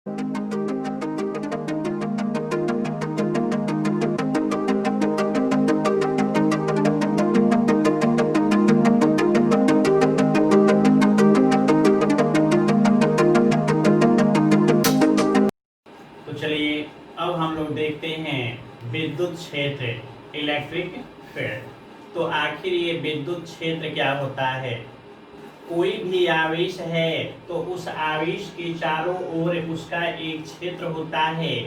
तो चलिए अब हम लोग देखते हैं विद्युत क्षेत्र, इलेक्ट्रिक फील्ड। तो आखिर ये विद्युत क्षेत्र क्या होता है? कोई भी आवेश है तो उस आवेश के चारों ओर उसका एक क्षेत्र होता है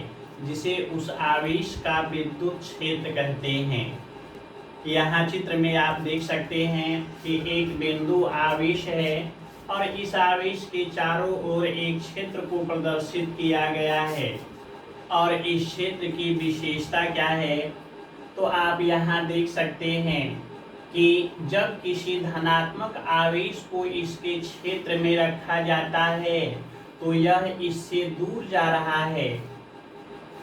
जिसे उस आवेश का विद्युत क्षेत्र कहते हैं। यहाँ चित्र में आप देख सकते हैं कि एक बिंदु आवेश है और इस आवेश के चारों ओर एक क्षेत्र को प्रदर्शित किया गया है। और इस क्षेत्र की विशेषता क्या है? तो आप यहाँ देख सकते हैं कि जब किसी धनात्मक आवेश को इसके क्षेत्र में रखा जाता है तो यह इससे दूर जा रहा है,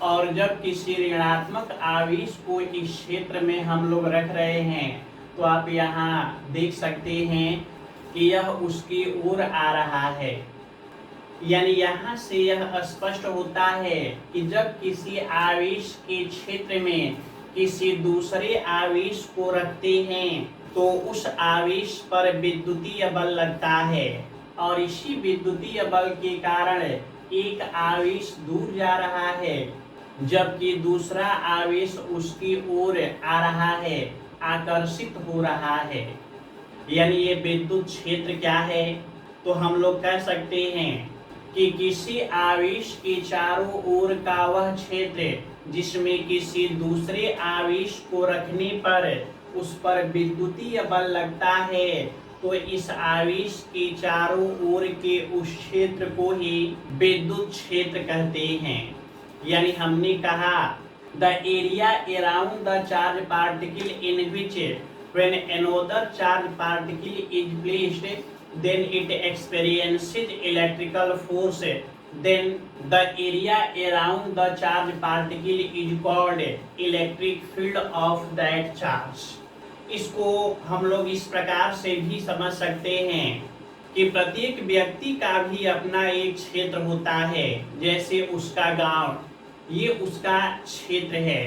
और जब किसी ऋणात्मक आवेश को इस क्षेत्र में हम लोग रख रहे हैं तो आप यहाँ देख सकते हैं कि यह उसकी ओर आ रहा है। यानी यहाँ से यह स्पष्ट होता है कि जब किसी आवेश के क्षेत्र में किसी दूसरे आवेश को रखते हैं तो उस आवेश पर विद्युतीय बल लगता है, और इसी विद्युतीय बल के कारण एक आवेश दूर जा रहा है जबकि दूसरा आवेश उसकी ओर आ रहा है, आकर्षित हो रहा है। यानी ये विद्युत क्षेत्र क्या है? तो हम लोग कह सकते हैं कि किसी आवेश के चारों ओर का वह क्षेत्र जिसमें किसी दूसरे आवेश को रखने पर उस पर विद्युतीय बल लगता है, तो इस आवेश के चारों ओर के उस क्षेत्र को ही विद्युत क्षेत्र कहते हैं। यानी हमने कहा the area around the charge particle in which when another charge particle is placed then it experiences electrical force, then the area around the charge particle is called electric field of that charge। इसको हम लोग इस प्रकार से भी समझ सकते हैं कि प्रत्येक व्यक्ति का भी अपना एक क्षेत्र होता है। जैसे उसका गांव, ये उसका क्षेत्र है।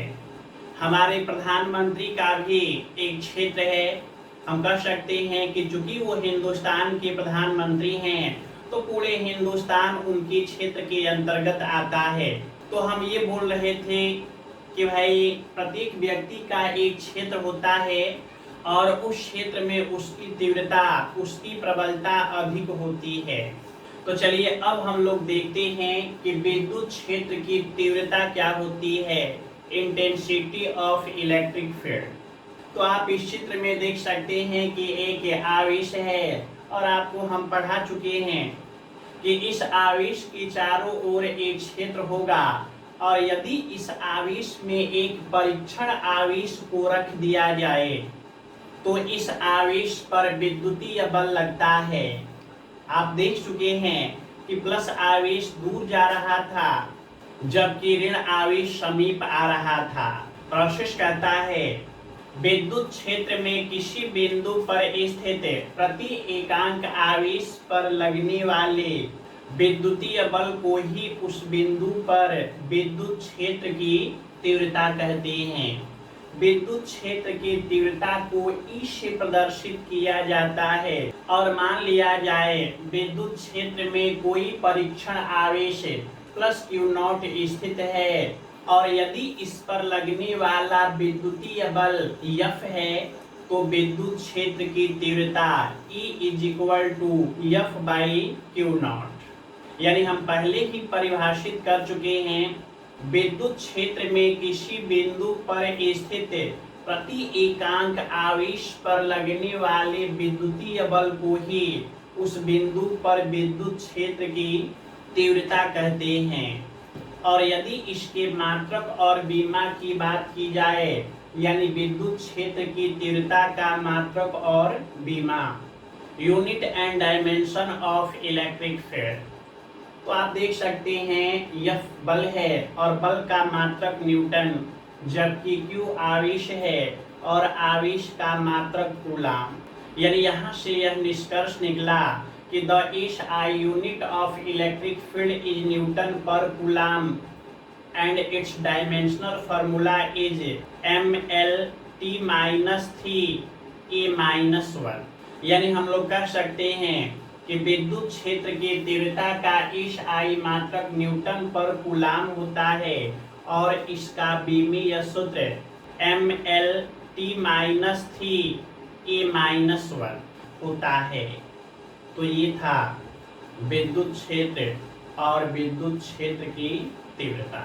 हमारे प्रधानमंत्री का भी एक क्षेत्र है। हम कह सकते हैं कि चूंकि वो हिंदुस्तान के प्रधानमंत्री हैं तो पूरे हिंदुस्तान उनके क्षेत्र के अंतर्गत आता है। तो हम ये बोल रहे थे कि भाई प्रत्येक व्यक्ति का एक क्षेत्र होता है और उस क्षेत्र में उसकी तीव्रता, उसकी प्रबलता अधिक होती है। तो चलिए अब हम लोग देखते हैं कि विद्युत क्षेत्र की तीव्रता क्या होती है, इंटेंसिटी ऑफ इलेक्ट्रिक फील्ड। तो आप इस चित्र में देख सकते हैं कि एक आवेश है और आपको हम पढ़ा चुके हैं कि इस आवेश के चारों ओर एक क्षेत्र होगा, और यदि इस आवेश में एक परीक्षण आवेश को रख दिया जाए तो इस आवेश पर विद्युतीय बल लगता है। आप देख चुके हैं कि प्लस आवेश दूर जा रहा था जबकि ऋण आवेश समीप आ रहा था। प्रोसेस कहता है विद्युत क्षेत्र में किसी बिंदु पर स्थित प्रति एकांक आवेश पर लगने वाले विद्युतीय बल को ही उस बिंदु पर विद्युत क्षेत्र की तीव्रता कहते हैं। विद्युत क्षेत्र की तीव्रता को ई से प्रदर्शित किया जाता है, और मान लिया जाए विद्युत क्षेत्र में कोई परीक्षण आवेश प्लस Q0 स्थित है और यदि इस पर लगने वाला विद्युतीय बल F है तो विद्युत क्षेत्र की तीव्रता E = F/Q0। यानी हम पहले ही परिभाषित कर चुके हैं, विद्युत क्षेत्र में किसी बिंदु पर स्थित प्रति एकांक आवेश पर लगने वाले विद्युतीय बल को ही उस बिंदु पर विद्युत क्षेत्र की तीव्रता कहते हैं। और यदि इसके मात्रक और बीमा की बात की जाए, यानी विद्युत क्षेत्र की तीव्रता का मात्रक और बीमा, unit and dimension of electric field. तो आप देख सकते हैं F बल है और बल का मात्रक न्यूटन, जबकि Q आवेश है और आवेश का मात्रक कूलाम। यानी यहाँ से यह निष्कर्ष निकला कि the SI unit of electric field is Newton पर coulomb and its dimensional formula is mLT-3A-1। यानी हम लोग कह सकते हैं कि विद्युत क्षेत्र की तीव्रता का SI मात्रक न्यूटन पर कूलम होता है और इसका बीमीय सूत्र mLT-3A-1 होता है। तो ये था विद्युत क्षेत्र और विद्युत क्षेत्र की तीव्रता।